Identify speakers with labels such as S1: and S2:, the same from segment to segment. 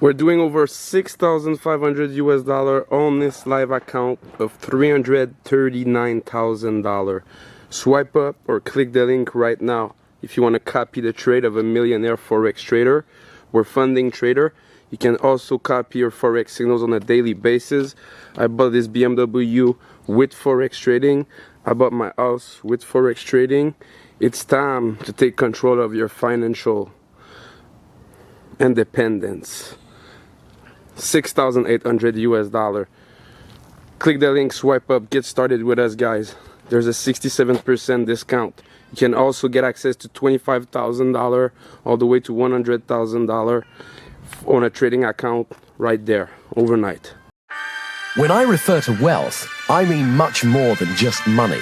S1: We're doing over $6,500 on this live account of $339,000. Swipe up or click the link right now if you want to copy the trade of a millionaire Forex trader. We're funding trader. You can also copy your Forex signals on a daily basis. I bought this BMW with Forex trading. I bought my house with Forex trading. It's time to take control of your financial independence. $6,800. Click the link, swipe up, get started with us, guys. There's a 67% discount. You can also get access to $25,000 all the way to $100,000 on a trading account right there overnight.
S2: When I refer to wealth, I mean much more than just money.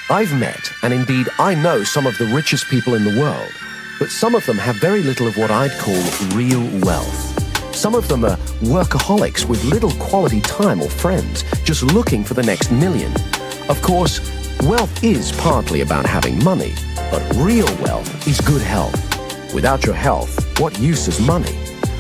S2: I've met, and indeed I know, some of the richest people in the world, but some of them have very little of what I'd call real wealth. Some of them are workaholics with little quality time or friends, just looking for the next million. Of course, wealth is partly about having money, but real wealth is good health. Without your health, what use is money?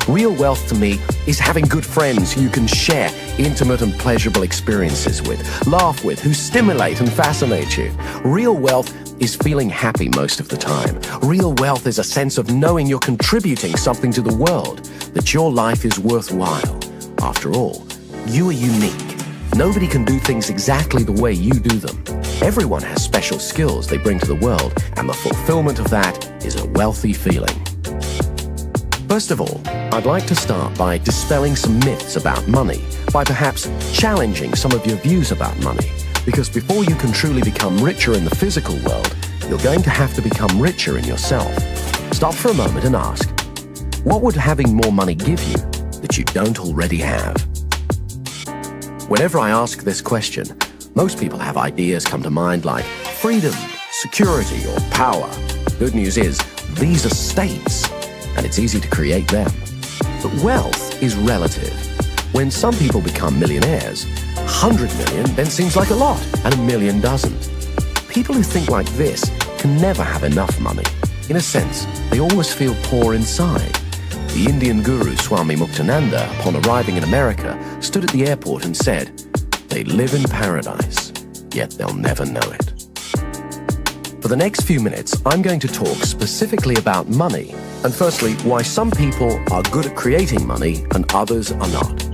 S2: Real wealth to me is having good friends who you can share intimate and pleasurable experiences with, laugh with, who stimulate and fascinate you. Real wealth is feeling happy most of the time. Real wealth is a sense of knowing you're contributing something to the world, that your life is worthwhile. After all, you are unique. Nobody can do things exactly the way you do them. Everyone has special skills they bring to the world, and the fulfillment of that is a wealthy feeling. First of all, I'd like to start by dispelling some myths about money, by perhaps challenging some of your views about money, because before you can truly become richer in the physical world, you're going to have to become richer in yourself. Stop for a moment and ask, what would having more money give you that you don't already have? Whenever I ask this question, most people have ideas come to mind like freedom, security, or power. Good news is, these are states, and it's easy to create them. But wealth is relative. When some people become millionaires, 100 million then seems like a lot, and 1 million doesn't. People who think like this can never have enough money. In a sense, they always feel poor inside. The Indian guru Swami Muktananda, upon arriving in America, stood at the airport and said, "They live in paradise, yet they'll never know it." For the next few minutes, I'm going to talk specifically about money, and firstly, why some people are good at creating money and others are not.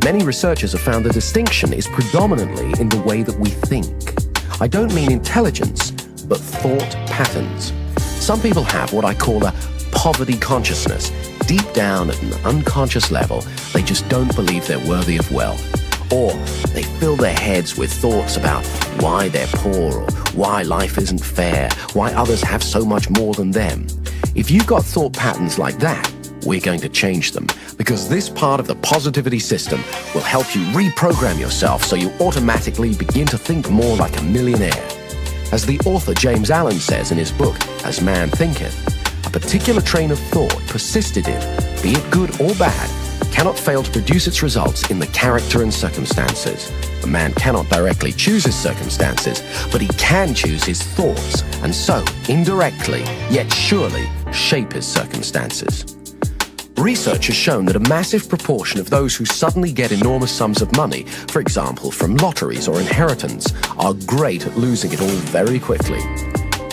S2: Many researchers have found the distinction is predominantly in the way that we think. I don't mean intelligence, but thought patterns. Some people have what I call a poverty consciousness. Deep down at an unconscious level, they just don't believe they're worthy of wealth. Or they fill their heads with thoughts about why they're poor, or why life isn't fair, why others have so much more than them. If you've got thought patterns like that, we're going to change them, because this part of the positivity system will help you reprogram yourself so you automatically begin to think more like a millionaire. As the author James Allen says in his book, As Man Thinketh, a particular train of thought persisted in, be it good or bad, cannot fail to produce its results in the character and circumstances. A man cannot directly choose his circumstances, but he can choose his thoughts, and so, indirectly, yet surely, shape his circumstances. Research has shown that a massive proportion of those who suddenly get enormous sums of money, for example from lotteries or inheritance, are great at losing it all very quickly.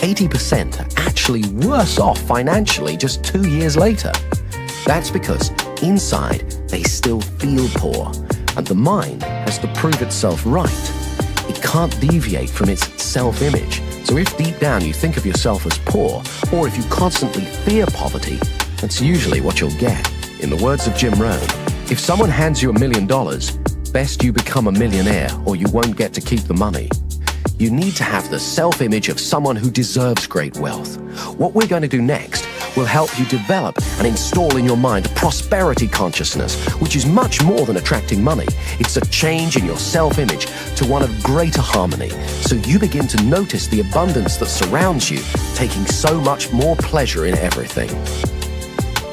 S2: 80% are actually worse off financially just 2 years later. That's because inside they still feel poor, and the mind has to prove itself right. It can't deviate from its self-image. So if deep down you think of yourself as poor, or if you constantly fear poverty, that's usually what you'll get. In the words of Jim Rohn, if someone hands you $1 million, best you become a millionaire or you won't get to keep the money. You need to have the self-image of someone who deserves great wealth. What we're going to do next will help you develop and install in your mind a prosperity consciousness, which is much more than attracting money. It's a change in your self-image to one of greater harmony, so you begin to notice the abundance that surrounds you, taking so much more pleasure in everything.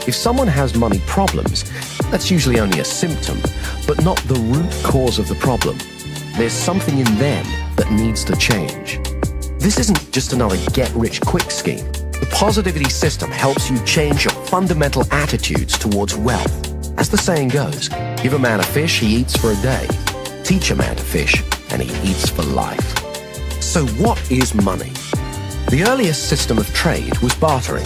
S2: If someone has money problems, that's usually only a symptom, but not the root cause of the problem. There's something in them that needs to change. This isn't just another get-rich-quick scheme. The positivity system helps you change your fundamental attitudes towards wealth. As the saying goes, give a man a fish, he eats for a day. Teach a man to fish, and he eats for life. So what is money? The earliest system of trade was bartering.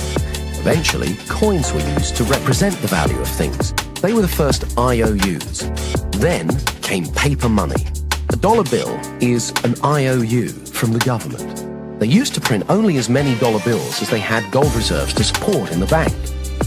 S2: Eventually, coins were used to represent the value of things. They were the first IOUs. Then came paper money. A dollar bill is an IOU from the government. They used to print only as many dollar bills as they had gold reserves to support in the bank.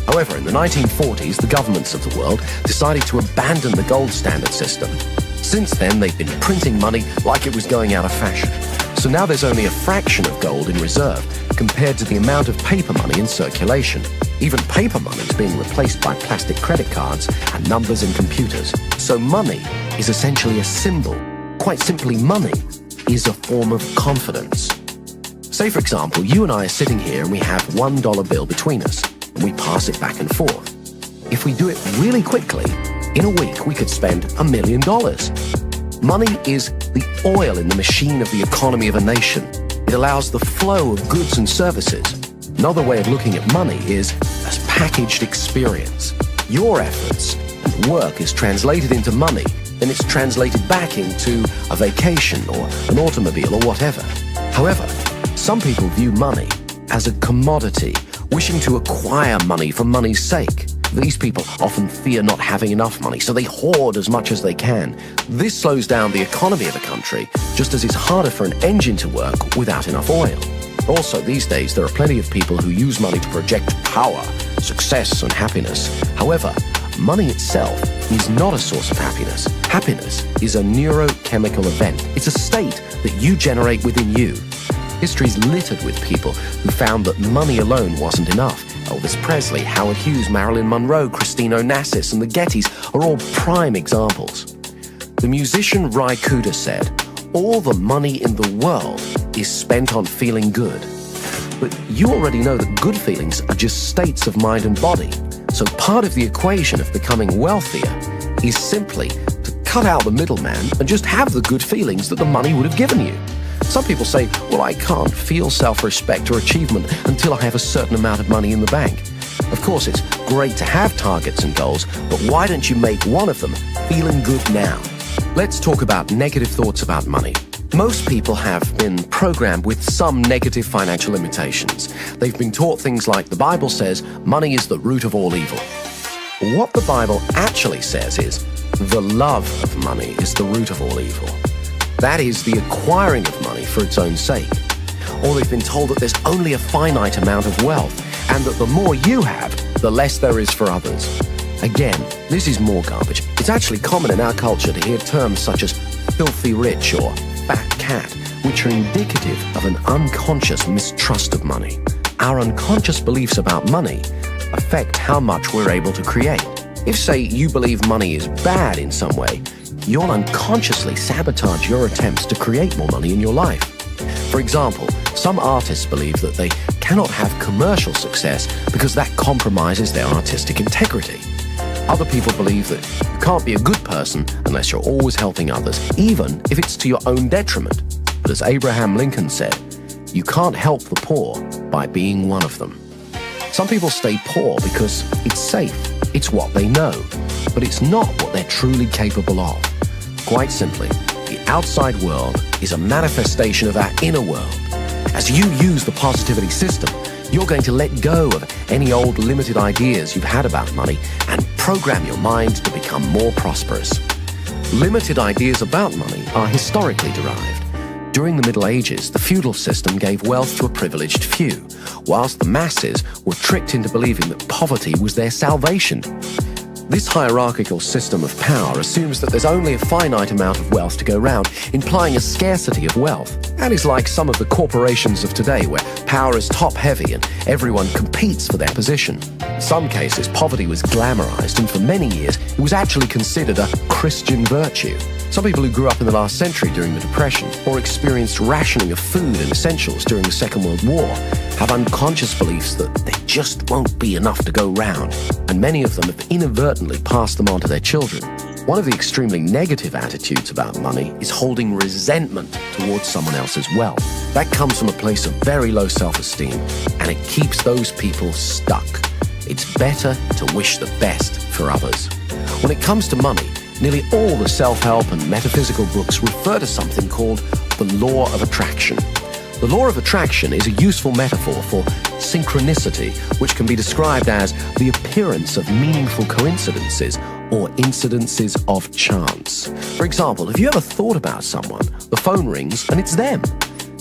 S2: However, in the 1940s, the governments of the world decided to abandon the gold standard system. Since then, they've been printing money like it was going out of fashion. So now there's only a fraction of gold in reserve compared to the amount of paper money in circulation. Even paper money is being replaced by plastic credit cards and numbers in computers. So money is essentially a symbol. Quite simply, money is a form of confidence. Say, for example, you and I are sitting here and we have $1 bill between us, and we pass it back and forth. If we do it really quickly, in a week we could spend $1 million. Money is the oil in the machine of the economy of a nation. It allows the flow of goods and services. Another way of looking at money is as packaged experience. Your efforts and work is translated into money, then it's translated back into a vacation or an automobile or whatever. However, some people view money as a commodity, wishing to acquire money for money's sake. These people often fear not having enough money, so they hoard as much as they can. This slows down the economy of a country, just as it's harder for an engine to work without enough oil. Also, these days, there are plenty of people who use money to project power, success, and happiness. However, money itself is not a source of happiness. Happiness is a neurochemical event. It's a state that you generate within you. History is littered with people who found that money alone wasn't enough. Elvis Presley, Howard Hughes, Marilyn Monroe, Christine Onassis, and the Gettys are all prime examples. The musician Ry Cooder said, "All the money in the world is spent on feeling good." But you already know that good feelings are just states of mind and body. So part of the equation of becoming wealthier is simply to cut out the middleman and just have the good feelings that the money would have given you. Some people say, well, I can't feel self-respect or achievement until I have a certain amount of money in the bank. Of course, it's great to have targets and goals, but why don't you make one of them feeling good now? Let's talk about negative thoughts about money. Most people have been programmed with some negative financial limitations. They've been taught things like the Bible says money is the root of all evil. What the Bible actually says is the love of money is the root of all evil. That is the acquiring of money for its own sake. Or they've been told that there's only a finite amount of wealth and that the more you have, the less there is for others. Again, this is more garbage. It's actually common in our culture to hear terms such as filthy rich or fat cat, which are indicative of an unconscious mistrust of money. Our unconscious beliefs about money affect how much we're able to create. If, say, you believe money is bad in some way, you'll unconsciously sabotage your attempts to create more money in your life. For example, some artists believe that they cannot have commercial success because that compromises their artistic integrity. Other people believe that you can't be a good person unless you're always helping others, even if it's to your own detriment. But as Abraham Lincoln said, you can't help the poor by being one of them. Some people stay poor because it's safe, it's what they know, but it's not what they're truly capable of. Quite simply, the outside world is a manifestation of our inner world. As you use the positivity system, you're going to let go of any old limited ideas you've had about money and program your mind to become more prosperous. Limited ideas about money are historically derived. During the Middle Ages, the feudal system gave wealth to a privileged few, whilst the masses were tricked into believing that poverty was their salvation. This hierarchical system of power assumes that there's only a finite amount of wealth to go round, implying a scarcity of wealth. And is like some of the corporations of today where power is top-heavy and everyone competes for their position. In some cases, poverty was glamorized, and for many years, it was actually considered a Christian virtue. Some people who grew up in the last century during the Depression or experienced rationing of food and essentials during the Second World War have unconscious beliefs that there just won't be enough to go round, and many of them have inadvertently passed them on to their children. One of the extremely negative attitudes about money is holding resentment towards someone else's wealth. That comes from a place of very low self-esteem, and it keeps those people stuck. it's better to wish the best for others. When it comes to money, nearly all the self-help and metaphysical books refer to something called the law of attraction. The law of attraction is a useful metaphor for synchronicity, which can be described as the appearance of meaningful coincidences or incidences of chance. For example, have you ever thought about someone, the phone rings and it's them?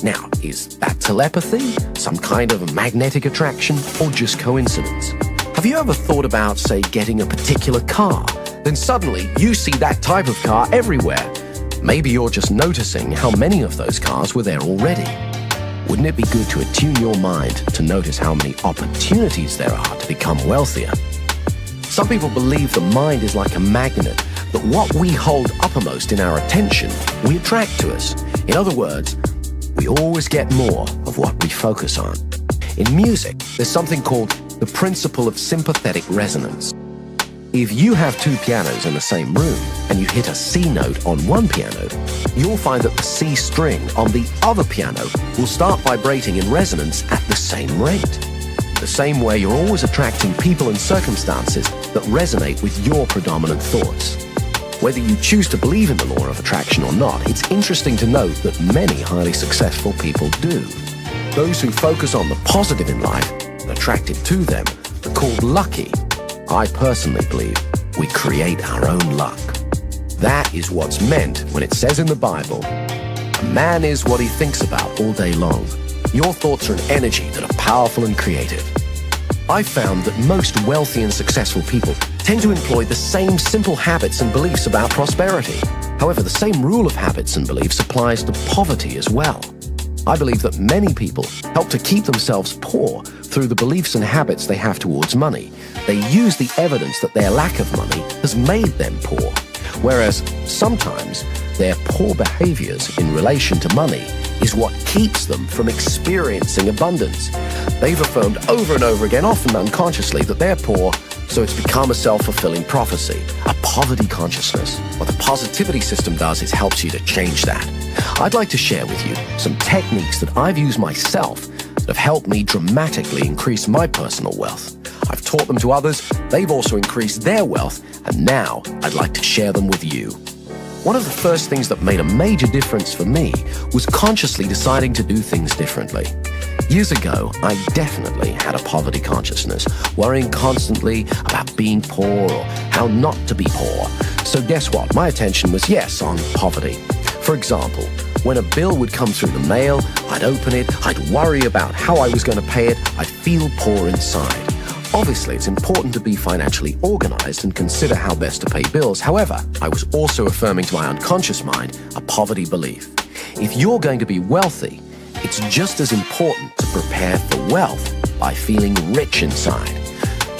S2: Now, is that telepathy, some kind of magnetic attraction, or just coincidence? Have you ever thought about, say, getting a particular car? Then suddenly you see that type of car everywhere. Maybe you're just noticing how many of those cars were there already. Wouldn't it be good to attune your mind to notice how many opportunities there are to become wealthier? Some people believe the mind is like a magnet, that what we hold uppermost in our attention, we attract to us. In other words, we always get more of what we focus on. In music, there's something called the principle of sympathetic resonance. If you have two pianos in the same room and you hit a C note on one piano, you'll find that the C string on the other piano will start vibrating in resonance at the same rate. The same way, you're always attracting people and circumstances that resonate with your predominant thoughts. Whether you choose to believe in the law of attraction or not, it's interesting to note that many highly successful people do. Those who focus on the positive in life and attract it to them are called lucky. I personally believe we create our own luck. That is what's meant when it says in the Bible, "A man is what he thinks about all day long." Your thoughts are an energy that are powerful and creative. I've found that most wealthy and successful people tend to employ the same simple habits and beliefs about prosperity. However, the same rule of habits and beliefs applies to poverty as well. I believe that many people help to keep themselves poor through the beliefs and habits they have towards money. They use the evidence that their lack of money has made them poor, whereas sometimes their poor behaviors in relation to money is what keeps them from experiencing abundance. They've affirmed over and over again, often unconsciously, that they're poor, so it's become a self-fulfilling prophecy, a poverty consciousness. What the positivity system does is helps you to change that. I'd like to share with you some techniques that I've used myself that have helped me dramatically increase my personal wealth. I've taught them to others, they've also increased their wealth, and now I'd like to share them with you. One of the first things that made a major difference for me was consciously deciding to do things differently. Years ago, I definitely had a poverty consciousness, worrying constantly about being poor or how not to be poor. So guess what? My attention was, yes, on poverty. For example, when a bill would come through the mail, I'd open it, I'd worry about how I was going to pay it, I'd feel poor inside. Obviously, it's important to be financially organized and consider how best to pay bills. However, I was also affirming to my unconscious mind a poverty belief. If you're going to be wealthy, it's just as important to prepare for wealth by feeling rich inside.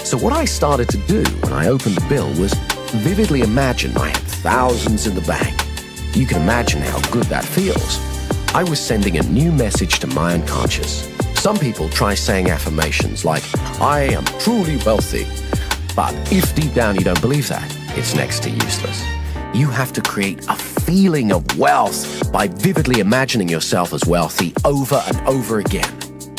S2: So what I started to do when I opened the bill was vividly imagine I had thousands in the bank. You can imagine how good that feels. I was sending a new message to my unconscious. Some people try saying affirmations like, "I am truly wealthy." But if deep down you don't believe that, it's next to useless. You have to create a feeling of wealth by vividly imagining yourself as wealthy over and over again.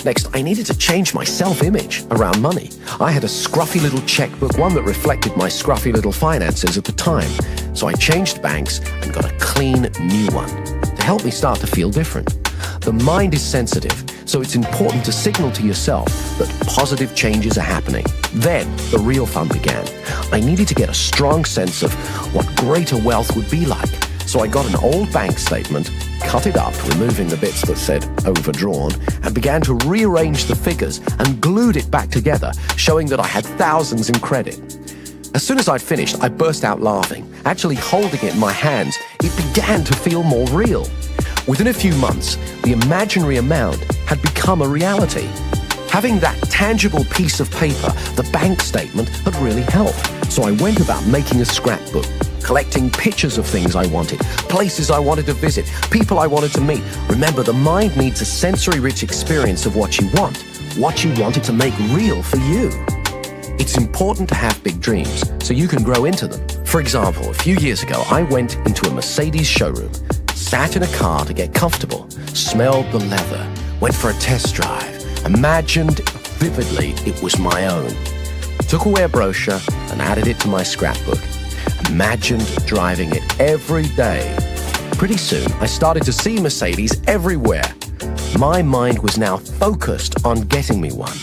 S2: Next, I needed to change my self-image around money. I had a scruffy little checkbook, one that reflected my scruffy little finances at the time. So I changed banks and got a clean new one to help me start to feel different. The mind is sensitive, so it's important to signal to yourself that positive changes are happening. Then the real fun began. I needed to get a strong sense of what greater wealth would be like. So I got an old bank statement, cut it up, removing the bits that said overdrawn, and began to rearrange the figures and glued it back together, showing that I had thousands in credit. As soon as I'd finished, I burst out laughing. Actually holding it in my hands, it began to feel more real. Within a few months, the imaginary amount had become a reality. Having that tangible piece of paper, the bank statement, had really helped. So I went about making a scrapbook, collecting pictures of things I wanted, places I wanted to visit, people I wanted to meet. Remember, the mind needs a sensory-rich experience of what you want it to make real for you. It's important to have big dreams so you can grow into them. For example, a few years ago, I went into a Mercedes showroom, sat in a car to get comfortable, smelled the leather, went for a test drive, imagined vividly it was my own. took away a brochure and added it to my scrapbook. Imagined driving it every day. Pretty soon, I started to see Mercedes everywhere. My mind was now focused on getting me one.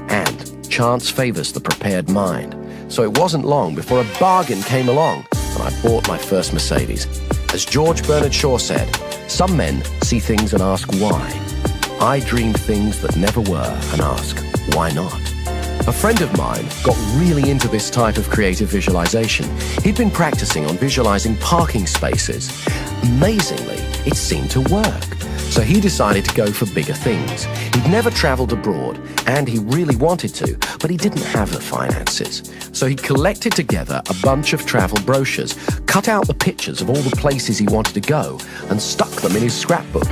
S2: And chance favors the prepared mind. So it wasn't long before a bargain came along, and I bought my first Mercedes. As George Bernard Shaw said, some men see things and ask why. I dream things that never were and ask, why not? A friend of mine got really into this type of creative visualization. He'd been practicing on visualizing parking spaces. Amazingly, it seemed to work. So he decided to go for bigger things. He'd never traveled abroad, and he really wanted to, but he didn't have the finances. So he collected together a bunch of travel brochures, cut out the pictures of all the places he wanted to go, and stuck them in his scrapbook.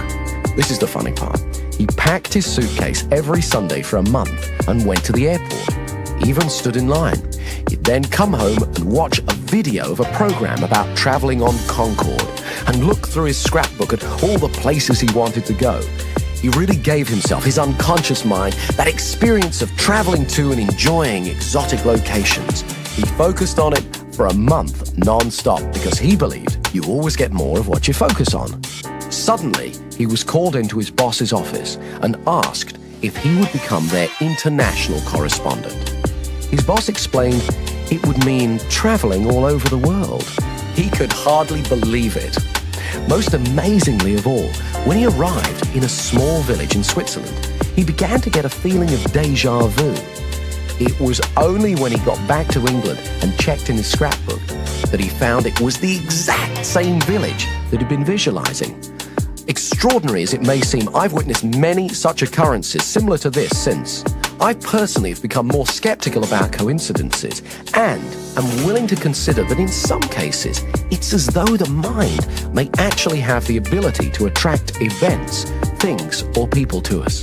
S2: This is the funny part. He packed his suitcase every Sunday for a month and went to the airport. He even stood in line. He'd then come home and watch a video of a program about traveling on Concorde and look through his scrapbook at all the places he wanted to go. He really gave himself, his unconscious mind, that experience of traveling to and enjoying exotic locations. He focused on it for a month non-stop because he believed you always get more of what you focus on. Suddenly, he was called into his boss's office and asked if he would become their international correspondent. His boss explained it would mean traveling all over the world. He could hardly believe it. Most amazingly of all, when he arrived in a small village in Switzerland, he began to get a feeling of déjà vu. It was only when he got back to England and checked in his scrapbook that he found it was the exact same village that he'd been visualizing. Extraordinary as it may seem, I've witnessed many such occurrences similar to this since. I personally have become more skeptical about coincidences and am willing to consider that in some cases, it's as though the mind may actually have the ability to attract events, things, or people to us.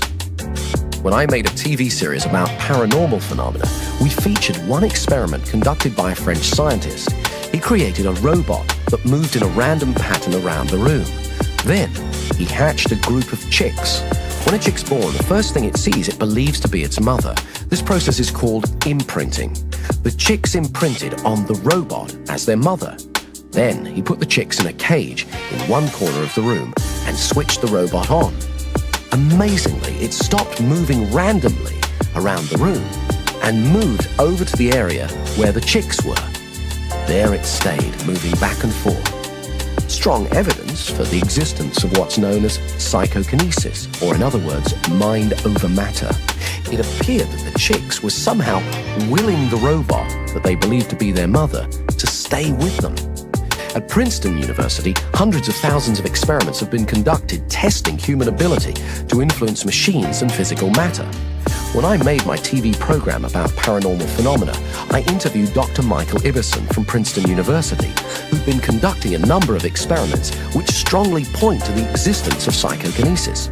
S2: When I made a TV series about paranormal phenomena, we featured one experiment conducted by a French scientist. He created a robot that moved in a random pattern around the room. Then, he hatched a group of chicks. When a chick's born, the first thing it sees it believes to be its mother. This process is called imprinting. The chicks imprinted on the robot as their mother. Then, he put the chicks in a cage in one corner of the room and switched the robot on. Amazingly, it stopped moving randomly around the room and moved over to the area where the chicks were. There it stayed, moving back and forth. Strong evidence for the existence of what's known as psychokinesis, or in other words, mind over matter. It appeared that the chicks were somehow willing the robot that they believed to be their mother to stay with them. At Princeton University, hundreds of thousands of experiments have been conducted testing human ability to influence machines and physical matter. When I made my TV program about paranormal phenomena, I interviewed Dr. Michael Ibbison from Princeton University, who'd been conducting a number of experiments which strongly point to the existence of psychokinesis.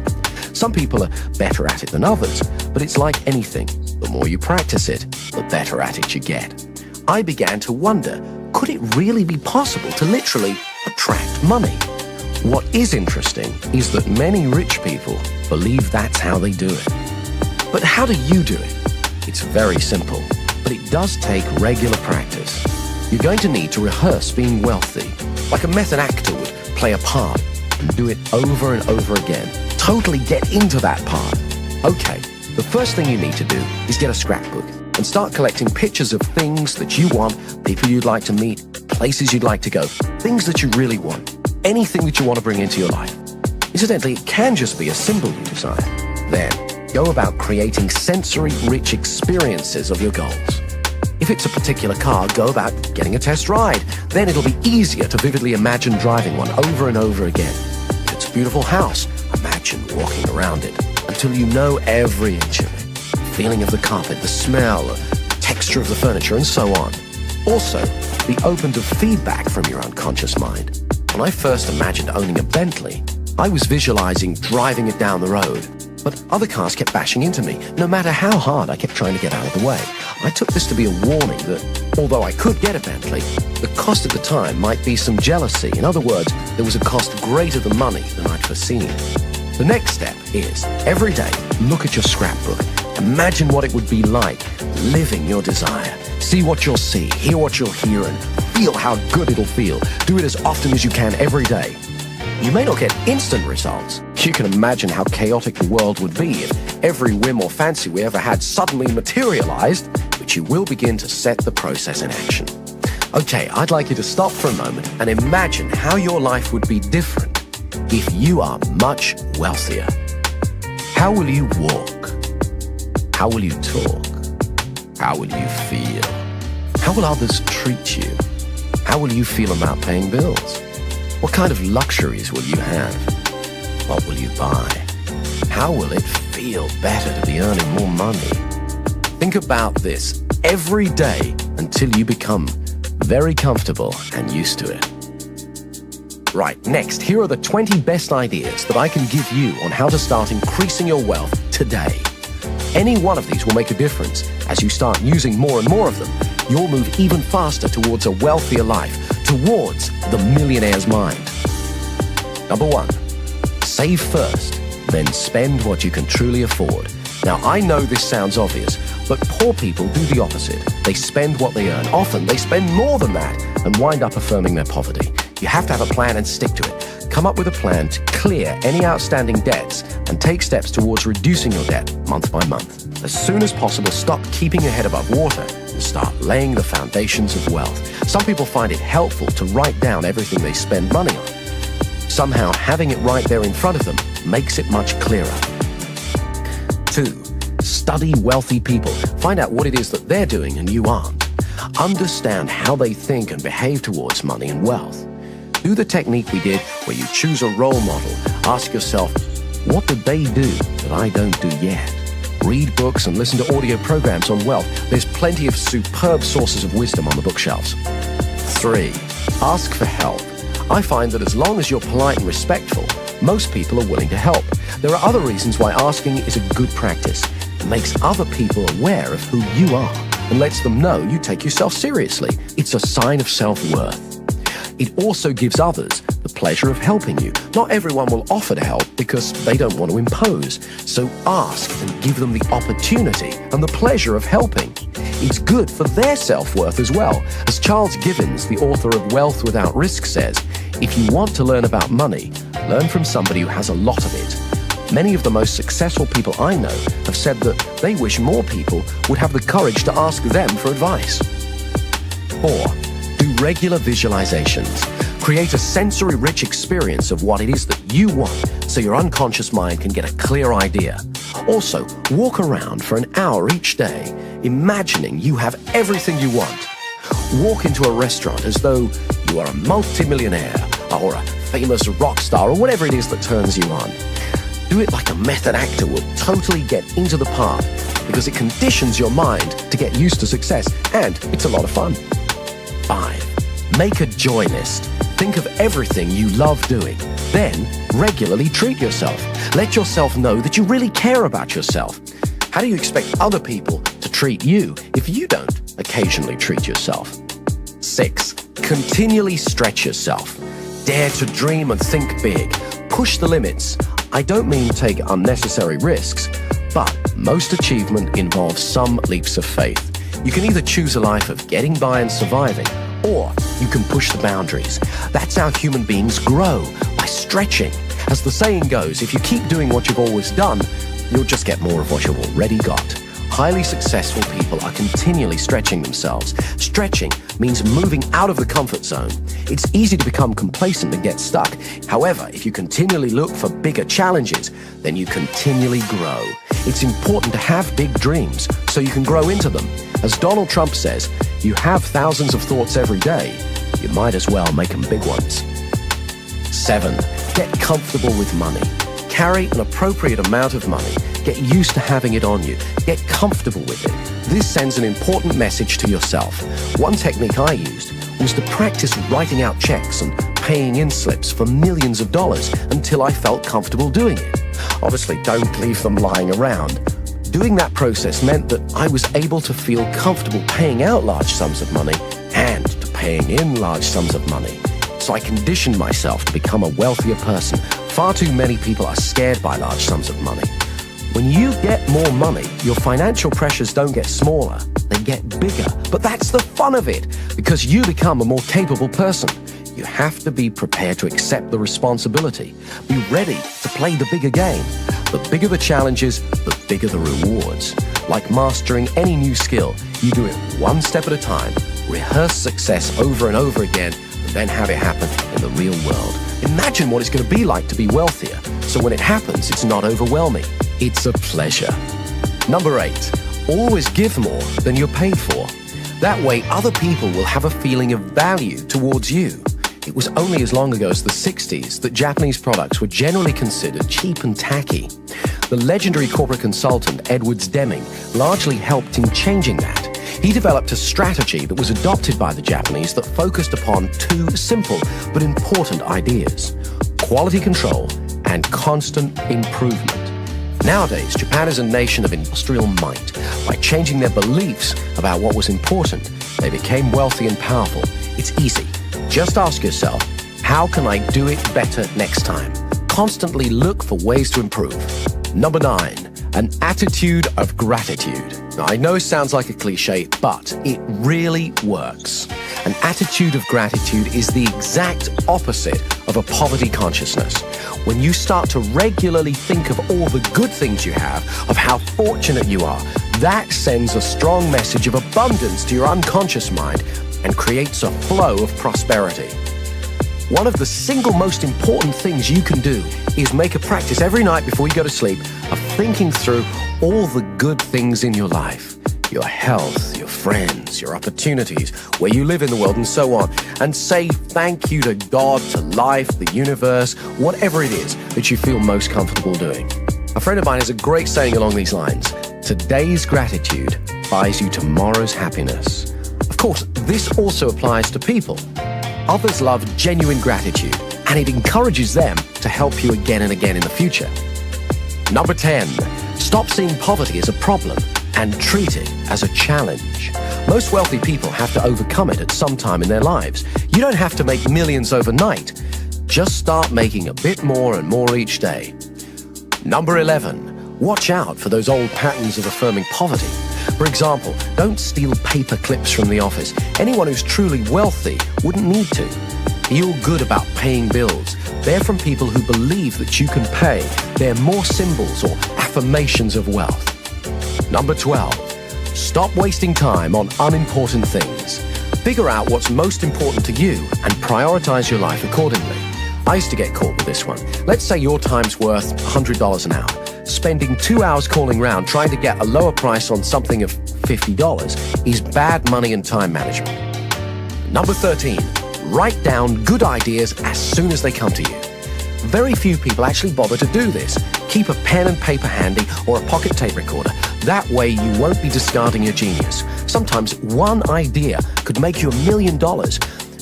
S2: Some people are better at it than others, but it's like anything. The more you practice it, the better at it you get. I began to wonder, could it really be possible to literally attract money? What is interesting is that many rich people believe that's how they do it. But how do you do it? It's very simple, but it does take regular practice. You're going to need to rehearse being wealthy, like a method actor would play a part, and do it over and over again. Totally get into that part. Okay, the first thing you need to do is get a scrapbook and start collecting pictures of things that you want, people you'd like to meet, places you'd like to go, things that you really want, anything that you want to bring into your life. Incidentally, it can just be a symbol you desire. Then, go about creating sensory-rich experiences of your goals. If it's a particular car, go about getting a test ride. Then it'll be easier to vividly imagine driving one over and over again. If it's a beautiful house, imagine walking around it until you know every inch of it. The feeling of the carpet, the smell, the texture of the furniture, and so on. Also, be open to feedback from your unconscious mind. When I first imagined owning a Bentley, I was visualizing driving it down the road. But other cars kept bashing into me, no matter how hard I kept trying to get out of the way. I took this to be a warning that, although I could get a Bentley, the cost at the time might be some jealousy. In other words, there was a cost greater than money than I'd foreseen. The next step is, every day, look at your scrapbook. Imagine what it would be like living your desire. See what you'll see, hear what you'll hear, and feel how good it'll feel. Do it as often as you can every day. You may not get instant results. You can imagine how chaotic the world would be if every whim or fancy we ever had suddenly materialized, but you will begin to set the process in action. Okay, I'd like you to stop for a moment and imagine how your life would be different if you are much wealthier. How will you walk? How will you talk? How will you feel? How will others treat you? How will you feel about paying bills? What kind of luxuries will you have? What will you buy? How will it feel better to be earning more money? Think about this every day until you become very comfortable and used to it. Right, next, here are the 20 best ideas that I can give you on how to start increasing your wealth today. Any one of these will make a difference. As you start using more and more of them, you'll move even faster towards a wealthier life, towards the millionaire's mind. Number 1, save first, then spend what you can truly afford. Now, I know this sounds obvious, but poor people do the opposite. They spend what they earn. Often, they spend more than that and wind up affirming their poverty. You have to have a plan and stick to it. Come up with a plan to clear any outstanding debts and take steps towards reducing your debt month by month. As soon as possible, stop keeping your head above water and start laying the foundations of wealth. Some people find it helpful to write down everything they spend money on. Somehow, having it right there in front of them makes it much clearer. 2, study wealthy people. Find out what it is that they're doing and you aren't. Understand how they think and behave towards money and wealth. Do the technique we did where you choose a role model. Ask yourself, what did they do that I don't do yet? Read books and listen to audio programs on wealth. There's plenty of superb sources of wisdom on the bookshelves. 3, ask for help. I find that as long as you're polite and respectful, most people are willing to help. There are other reasons why asking is a good practice. It makes other people aware of who you are and lets them know you take yourself seriously. It's a sign of self-worth. It also gives others the pleasure of helping you. Not everyone will offer to help because they don't want to impose. So ask and give them the opportunity and the pleasure of helping. It's good for their self-worth as well. As Charles Givens, the author of Wealth Without Risk, says, if you want to learn about money, learn from somebody who has a lot of it. Many of the most successful people I know have said that they wish more people would have the courage to ask them for advice. 4, do regular visualizations. Create a sensory-rich experience of what it is that you want so your unconscious mind can get a clear idea. Also, walk around for an hour each day, imagining you have everything you want. Walk into a restaurant as though you are a multimillionaire or a famous rock star or whatever it is that turns you on. Do it like a method actor would totally get into the part because it conditions your mind to get used to success and it's a lot of fun. 5, make a joy list. Think of everything you love doing. Then regularly treat yourself. Let yourself know that you really care about yourself. How do you expect other people to treat you if you don't occasionally treat yourself? 6, continually stretch yourself. Dare to dream and think big. Push the limits. I don't mean take unnecessary risks, but most achievement involves some leaps of faith. You can either choose a life of getting by and surviving, or you can push the boundaries. That's how human beings grow, by stretching. As the saying goes, if you keep doing what you've always done, you'll just get more of what you've already got. Highly successful people are continually stretching themselves. Stretching means moving out of the comfort zone. It's easy to become complacent and get stuck. However, if you continually look for bigger challenges, then you continually grow. It's important to have big dreams so you can grow into them. As Donald Trump says, you have thousands of thoughts every day. You might as well make them big ones. 7, get comfortable with money. Carry an appropriate amount of money. Get used to having it on you. Get comfortable with it. This sends an important message to yourself. One technique I used was to practice writing out checks and paying in slips for millions of dollars until I felt comfortable doing it. Obviously, don't leave them lying around. Doing that process meant that I was able to feel comfortable paying out large sums of money and to paying in large sums of money. So I conditioned myself to become a wealthier person. Far too many people are scared by large sums of money. When you get more money, your financial pressures don't get smaller, they get bigger. But that's the fun of it, because you become a more capable person. You have to be prepared to accept the responsibility. Be ready to play the bigger game. The bigger the challenges, the bigger the rewards. Like mastering any new skill, you do it one step at a time, rehearse success over and over again, and then have it happen in the real world. Imagine what it's going to be like to be wealthier, so when it happens, it's not overwhelming. It's a pleasure. Number 8, always give more than you're paid for. That way, other people will have a feeling of value towards you. It was only as long ago as the 60s that Japanese products were generally considered cheap and tacky. The legendary corporate consultant Edwards Deming largely helped in changing that. He developed a strategy that was adopted by the Japanese that focused upon 2 simple but important ideas: quality control and constant improvement. Nowadays, Japan is a nation of industrial might. By changing their beliefs about what was important, they became wealthy and powerful. It's easy. Just ask yourself, how can I do it better next time? Constantly look for ways to improve. Number 9, an attitude of gratitude. Now, I know it sounds like a cliche, but it really works. An attitude of gratitude is the exact opposite of a poverty consciousness. When you start to regularly think of all the good things you have, of how fortunate you are, that sends a strong message of abundance to your unconscious mind and creates a flow of prosperity. One of the single most important things you can do is make a practice every night before you go to sleep of thinking through all the good things in your life. Your health, your friends, your opportunities, where you live in the world, and so on. And say thank you to God, to life, the universe, whatever it is that you feel most comfortable doing. A friend of mine has a great saying along these lines: today's gratitude buys you tomorrow's happiness. Of course, this also applies to people. Others love genuine gratitude, and it encourages them to help you again and again in the future. Number 10, stop seeing poverty as a problem and treat it as a challenge. Most wealthy people have to overcome it at some time in their lives. You don't have to make millions overnight. Just start making a bit more and more each day. Number 11, watch out for those old patterns of affirming poverty. For example, don't steal paper clips from the office. Anyone who's truly wealthy wouldn't need to. Feel good about paying bills. They're from people who believe that you can pay. They're more symbols or affirmations of wealth. Number 12, stop wasting time on unimportant things. Figure out what's most important to you and prioritize your life accordingly. I used to get caught with this one. Let's say your time's worth $100 an hour. Spending 2 hours calling round trying to get a lower price on something of $50 is bad money and time management. Number 13, write down good ideas as soon as they come to you. Very few people actually bother to do this. Keep a pen and paper handy or a pocket tape recorder. That way you won't be discarding your genius. Sometimes one idea could make you $1 million.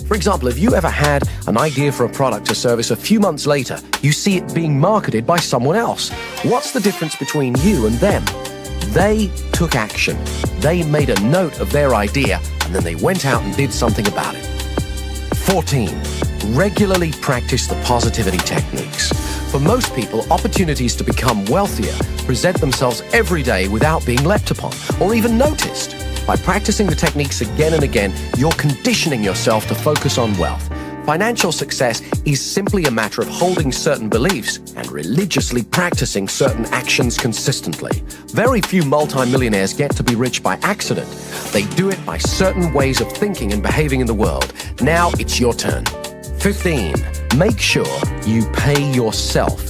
S2: For example, if you ever had an idea for a product or service, a few months later, you see it being marketed by someone else. What's the difference between you and them? They took action. They made a note of their idea, and then they went out and did something about it. 14. Regularly practice the positivity techniques. For most people, opportunities to become wealthier present themselves every day without being leapt upon or even noticed. By practicing the techniques again and again, you're conditioning yourself to focus on wealth. Financial success is simply a matter of holding certain beliefs and religiously practicing certain actions consistently. Very few multimillionaires get to be rich by accident. They do it by certain ways of thinking and behaving in the world. Now it's your turn. 15. Make sure you pay yourself.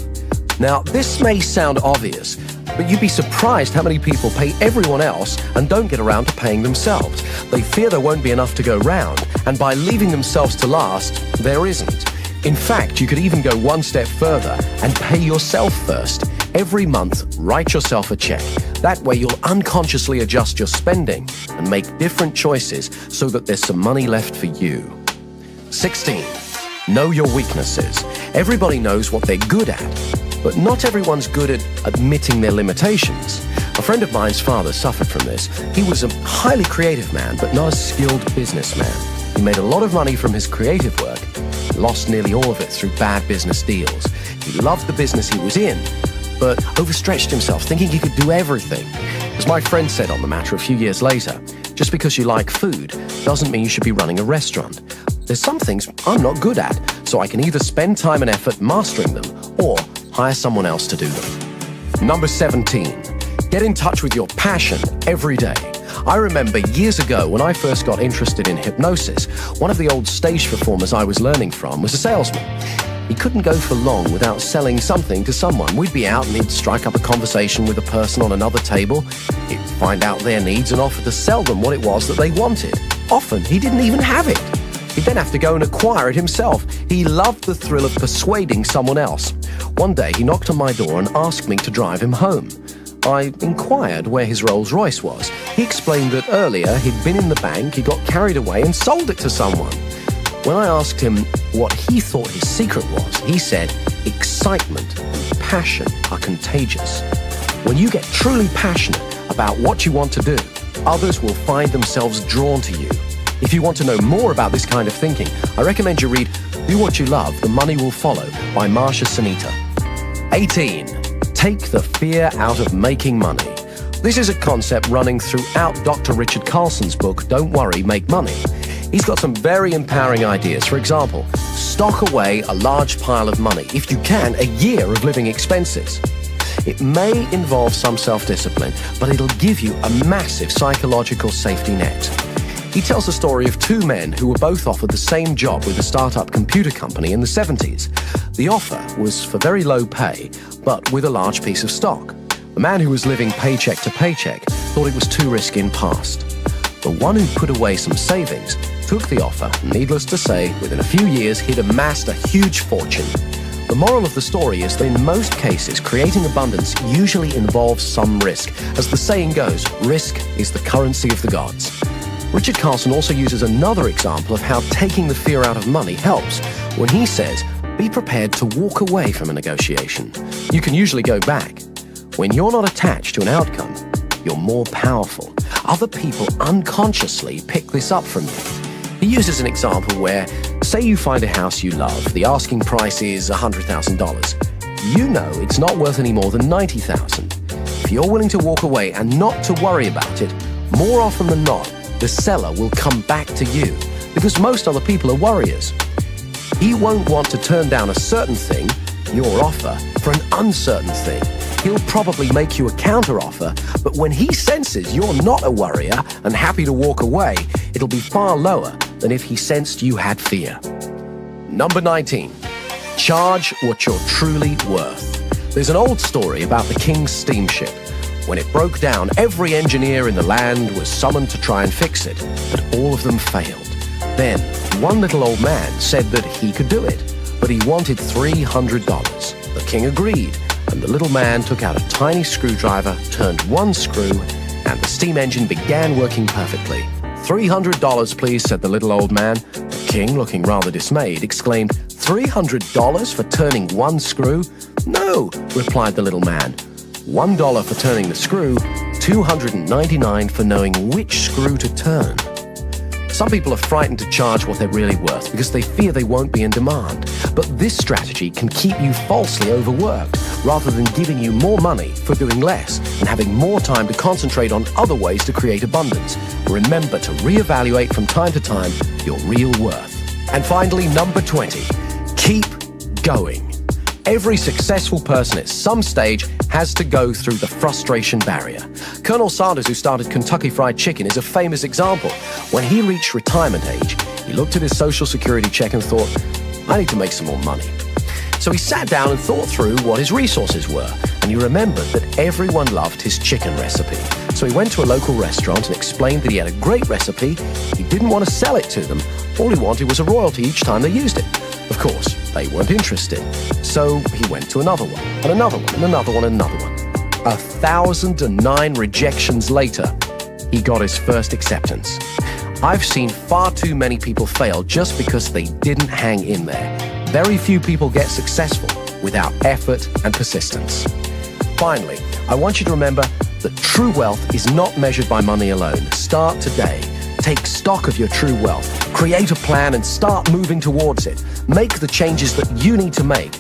S2: Now, this may sound obvious, but you'd be surprised how many people pay everyone else and don't get around to paying themselves. They fear there won't be enough to go round, and by leaving themselves to last, there isn't. In fact, you could even go one step further and pay yourself first. Every month, write yourself a check. That way you'll unconsciously adjust your spending and make different choices so that there's some money left for you. 16. Know your weaknesses. Everybody knows what they're good at, but not everyone's good at admitting their limitations. A friend of mine's father suffered from this. He was a highly creative man, but not a skilled businessman. He made a lot of money from his creative work, lost nearly all of it through bad business deals. He loved the business he was in, but overstretched himself, thinking he could do everything. As my friend said on the matter a few years later, just because you like food doesn't mean you should be running a restaurant. There's some things I'm not good at, so I can either spend time and effort mastering them or hire someone else to do them. Number 17, get in touch with your passion every day. I remember years ago when I first got interested in hypnosis, one of the old stage performers I was learning from was a salesman. He couldn't go for long without selling something to someone. We'd be out and he'd strike up a conversation with a person on another table. He'd find out their needs and offer to sell them what it was that they wanted. Often, he didn't even have it. He'd then have to go and acquire it himself. He loved the thrill of persuading someone else. One day, he knocked on my door and asked me to drive him home. I inquired where his Rolls Royce was. He explained that earlier he'd been in the bank, he got carried away and sold it to someone. When I asked him what he thought his secret was, he said, excitement and passion are contagious. When you get truly passionate about what you want to do, others will find themselves drawn to you. If you want to know more about this kind of thinking, I recommend you read Do What You Love, The Money Will Follow by Marsha Sunita. 18. Take the fear out of making money. This is a concept running throughout Dr. Richard Carlson's book, Don't Worry, Make Money. He's got some very empowering ideas. For example, stock away a large pile of money, if you can, a year of living expenses. It may involve some self-discipline, but it'll give you a massive psychological safety net. He tells the story of two men who were both offered the same job with a startup computer company in the 70s. The offer was for very low pay, but with a large piece of stock. The man who was living paycheck to paycheck thought it was too risky and passed. The one who put away some savings took the offer. Needless to say, within a few years, he'd amassed a huge fortune. The moral of the story is that in most cases, creating abundance usually involves some risk. As the saying goes, risk is the currency of the gods. Richard Carlson also uses another example of how taking the fear out of money helps when he says, be prepared to walk away from a negotiation. You can usually go back. When you're not attached to an outcome, you're more powerful. Other people unconsciously pick this up from you. He uses an example where, say you find a house you love, the asking price is $100,000. You know it's not worth any more than $90,000. If you're willing to walk away and not to worry about it, more often than not, the seller will come back to you because most other people are worriers. He won't want to turn down a certain thing, your offer, for an uncertain thing. He'll probably make you a counter-offer, but when he senses you're not a worrier and happy to walk away, it'll be far lower than if he sensed you had fear. Number 19. Charge what you're truly worth. There's an old story about the king's steamship. When it broke down, every engineer in the land was summoned to try and fix it, but all of them failed. Then, one little old man said that he could do it, but he wanted $300. The king agreed, and the little man took out a tiny screwdriver, turned one screw, and the steam engine began working perfectly. $300, please, said the little old man. The king, looking rather dismayed, exclaimed, $300 for turning one screw? No, replied the little man. $1 for turning the screw, $299 for knowing which screw to turn. Some people are frightened to charge what they're really worth because they fear they won't be in demand. But this strategy can keep you falsely overworked rather than giving you more money for doing less and having more time to concentrate on other ways to create abundance. Remember to reevaluate from time to time your real worth. And finally, number 20, keep going. Every successful person at some stage has to go through the frustration barrier. Colonel Sanders, who started Kentucky Fried Chicken, is a famous example. When he reached retirement age, he looked at his Social Security check and thought, I need to make some more money. So he sat down and thought through what his resources were, and he remembered that everyone loved his chicken recipe. So he went to a local restaurant and explained that he had a great recipe. He didn't want to sell it to them. All he wanted was a royalty each time they used it. Of course, they weren't interested. So he went to another one, and another one, and another one, and another one. 1,009 rejections later, he got his first acceptance. I've seen far too many people fail just because they didn't hang in there. Very few people get successful without effort and persistence. Finally, I want you to remember that true wealth is not measured by money alone. Start today. Take stock of your true wealth. Create a plan and start moving towards it. Make the changes that you need to make.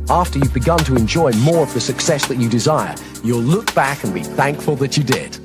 S2: After you've begun to enjoy more of the success that you desire, you'll look back and be thankful that you did.